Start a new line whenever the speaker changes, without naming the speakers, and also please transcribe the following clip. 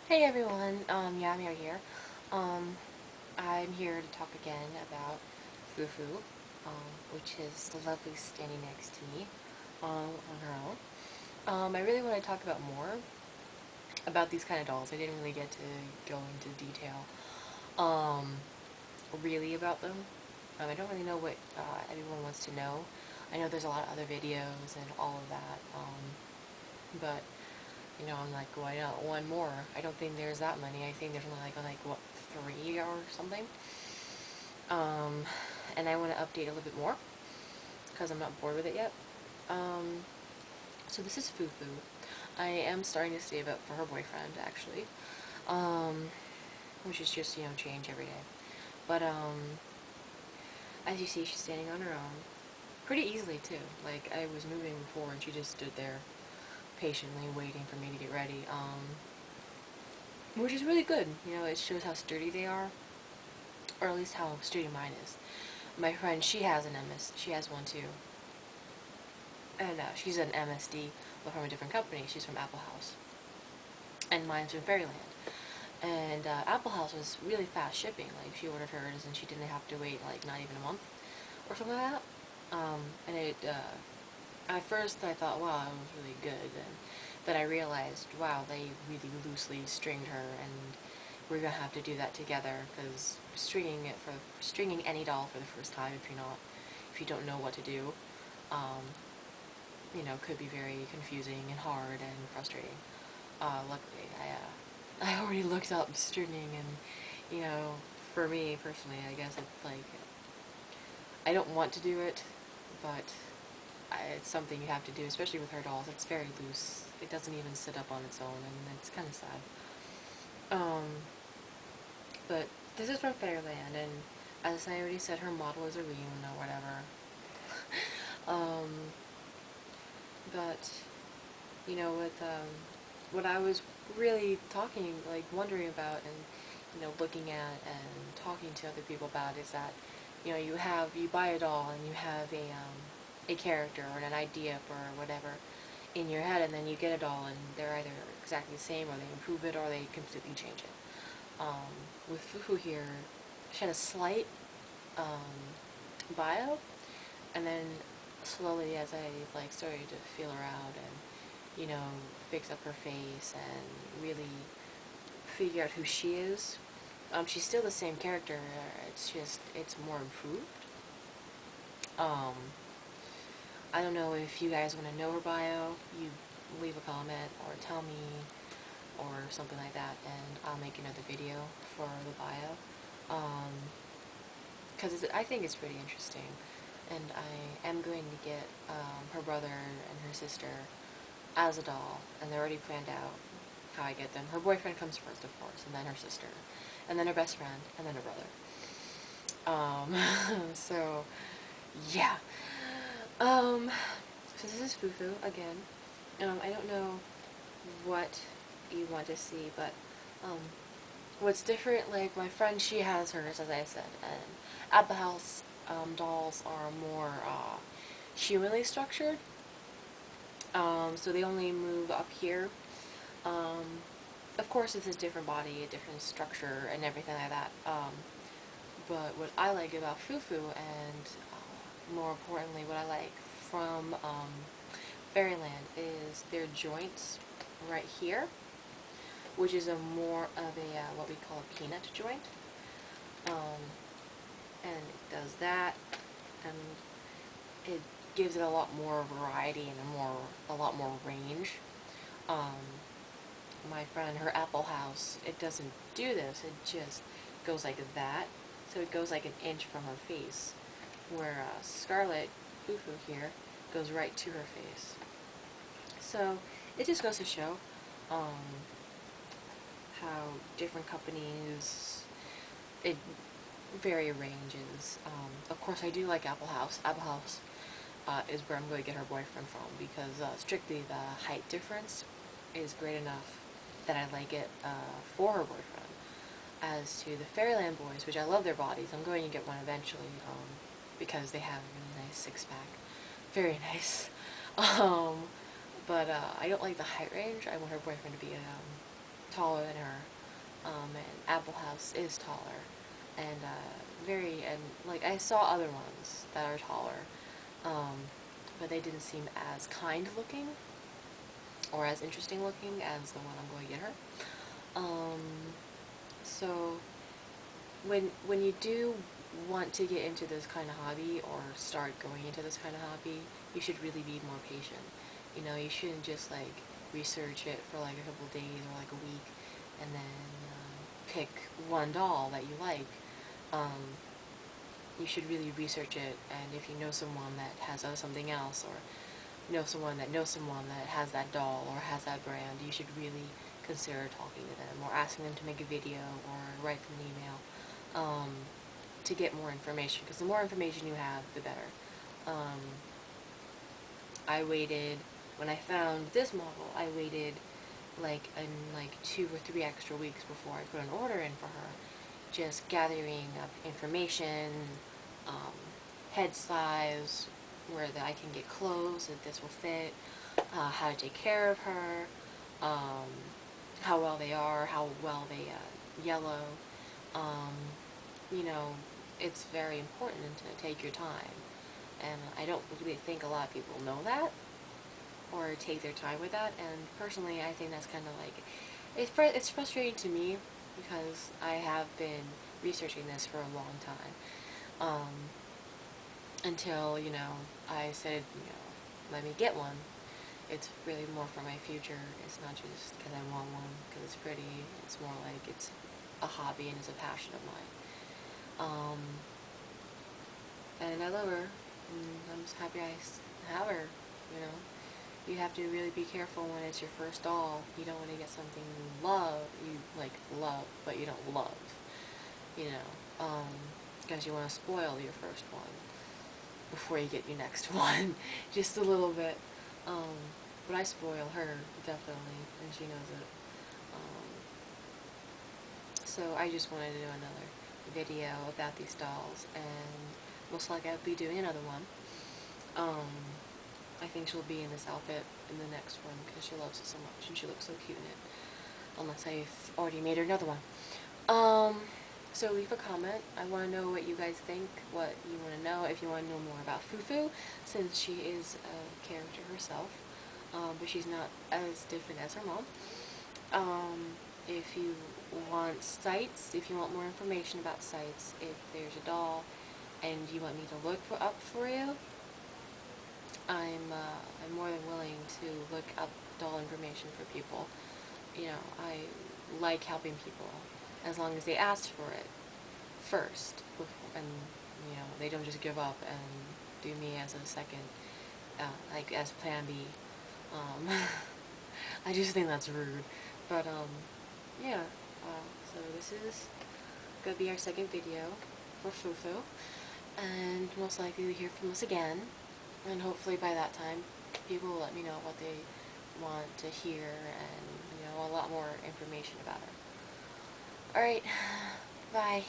Hey everyone, yeah, Mary here. Um, I'm here to talk again about Fufu, which is the lovely standing next to me, on her own. I really want to talk about more about these kind of dolls. I didn't really get to go into detail, um, really about them. I don't really know what, everyone wants to know. I know there's a lot of other videos and all of that, but I'm like, why not one more? I don't think there's that many. I think there's only like what, three or something. Um, and I want to update a little bit more because I'm not bored with it yet. Um, so this is Fufu. I am starting to save up for her boyfriend actually, um, which is just change every day. But as you see, she's standing on her own, pretty easily too. Like I was moving before, and she just stood there patiently waiting for me to get ready. Which is really good. It shows how sturdy they are, or at least how sturdy mine is. My friend, she has an MS. She has one too, and she's an MSD, but from a different company. She's from Apple House, and mine's from Fairyland. And Apple House was really fast shipping. Like she ordered hers, and she didn't have to wait like not even a month or something like that. And at first I thought, wow, it was really good, and then I realized, wow, they really loosely stringed her, and we're gonna have to do that together because stringing any doll for the first time, if you don't know what to do, um, could be very confusing and hard and frustrating. Luckily, I already looked up stringing, and for me personally, I guess it's like I don't want to do it, but it's something you have to do, especially with her dolls. It's very loose. It doesn't even sit up on its own, and it's kind of sad. Um, but this is from Fairyland, and as I already said, her model is a Ryeon or whatever. um, but with what I was really wondering about, and looking at and talking to other people about is that you buy a doll and you have a character or an idea for whatever in your head, and then you get a doll and they're either exactly the same, or they improve it, or they completely change it. With Fufu here, she had a slight bio, and then slowly, as I started to feel her out and fix up her face and really figure out who she is, she's still the same character. It's just it's more improved. Um, I don't know if you guys want to know her bio. You leave a comment or tell me or something like that, and I'll make another video for the bio. Because I think it's pretty interesting, and I am going to get her brother and her sister as a doll, and they're already planned out how I get them. Her boyfriend comes first, of course, and then her sister, and then her best friend, and then her brother. So, yeah. Um, so this is Fufu again. I don't know what you want to see, but, um, what's different, like, my friend, she has hers, as I said, and at the house, dolls are more, humanly structured. So they only move up here. Um, of course, it's a different body, a different structure, and everything like that. But what I like about Fufu, and more importantly, what I like from Fairyland, is their joints right here, which is a more of a what we call a peanut joint. Um, and it does that, and it gives it a lot more variety and a lot more range. Um, my friend, her Apple House, it doesn't do this. It just goes like that. So it goes like an inch from her face, where Scarlett, Fufu here, goes right to her face. So it just goes to show um, how different companies, it vary ranges. Of course, I do like Apple House. Apple House is where I'm going to get her boyfriend from, because strictly the height difference is great enough that I like it for her boyfriend. As to the Fairyland boys, which I love their bodies, I'm going to get one eventually, because they have a really nice six-pack. Very nice. Um, but I don't like the height range. I want her boyfriend to be taller than her, and Apple House is taller, and like I saw other ones that are taller, but they didn't seem as kind looking or as interesting looking as the one I'm going to get her. So when you do want to get into this kind of hobby or start going into this kind of hobby, you should really be more patient. You know, you shouldn't just like research it for like a couple days or like a week and then pick one doll that you like. You should really research it, and if you know someone that has something else, or know someone that knows someone that has that doll or has that brand, you should really consider talking to them or asking them to make a video or write them an email, to get more information, because the more information you have, the better. I waited, when I found this model, I waited like 2 or 3 extra weeks before I put an order in for her, just gathering up information, head size, where that I can get clothes that this will fit, how to take care of her, how well they are, how well they yellow. You know, it's very important to take your time, and I don't really think a lot of people know that or take their time with that, and personally I think that's kind of like, it's frustrating to me because I have been researching this for a long time, until, you know, I said, you know, let me get one. It's really more for my future. It's not just because I want one because it's pretty. It's more like it's a hobby and it's a passion of mine. And I love her, and I'm just happy I have her, you know. You have to really be careful when it's your first doll. You don't want to get something you love, but you don't love, you know, because you want to spoil your first one before you get your next one, just a little bit. But I spoil her, definitely, and she knows it. So I just wanted to do another video about these dolls, and most likely I'll be doing another one. I think she'll be in this outfit in the next one because she loves it so much and she looks so cute in it. Unless I've already made her another one. So leave a comment. I want to know what you guys think, what you want to know, if you want to know more about Fufu, since she is a character herself, but she's not as different as her mom. If you want sites, if you want more information about sites, if there's a doll and you want me to look up for you, I'm more than willing to look up doll information for people. You know, I like helping people as long as they ask for it first, and you know, they don't just give up and do me as a second, like as plan B. I just think that's rude. But yeah. So this is gonna be our second video for Fufu, and most likely you'll hear from us again. And hopefully by that time, people will let me know what they want to hear and, you know, a lot more information about her. Alright, bye.